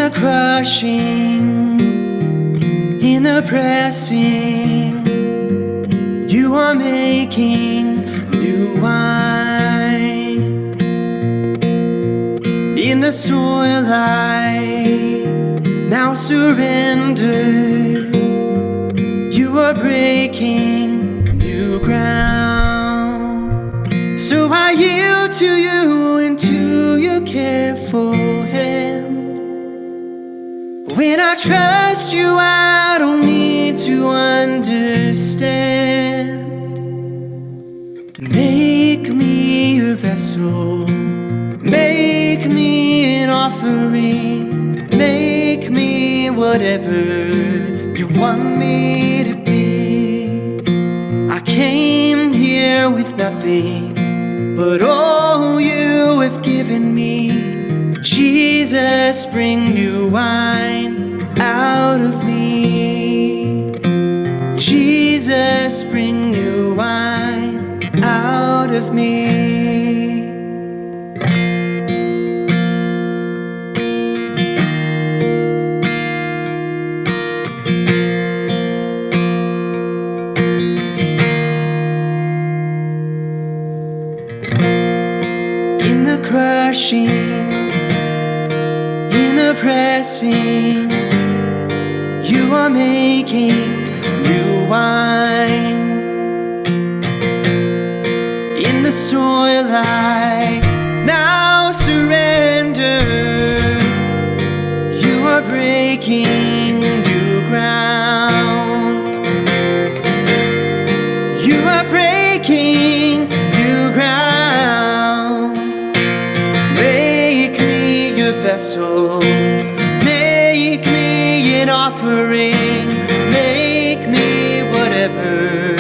the crushing, in the pressing, you are making new wine. In the soil I now surrender, you are breaking new ground. So I yield to you and to your careful hand. When I trust you, I don't need to understand. Make me a vessel, make me an offering, make me whatever you want me to be. I came here with nothing, but all you have given me. Jesus, bring new wine out of me. Jesus, bring new wine out of me. In the crushing, in the pressing, you are making new wine. In the soil I now surrender, you are breaking new ground. You are breaking new ground. Make me your vessel, make me an offering, make me whatever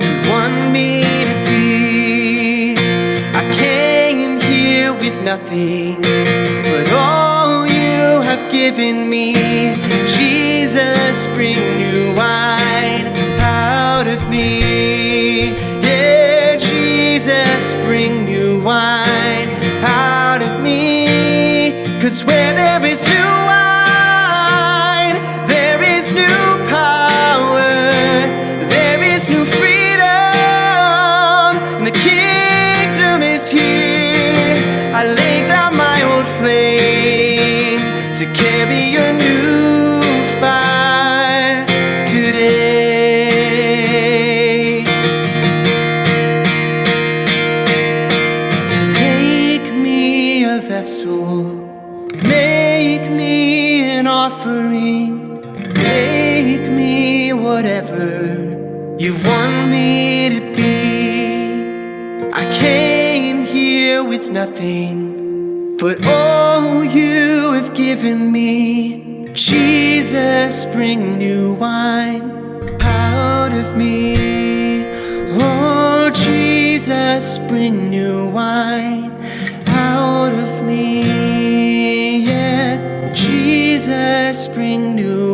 you want me to be. I came here with nothing, but all you have given me. Jesus, bring new wine out of me. Yeah, Jesus, bring new wine out of me. 'Cause where there is new wine, there is new power, there is new freedom, and the kingdom is here. I lay down my old flame to carry your new fire today. So make me a vessel, make me an offering, make me whatever you want me to be. I came here with nothing, but all you have given me. Jesus, bring new wine out of me. Oh, Jesus, bring new wine out of me. Yeah, Jesus, bring new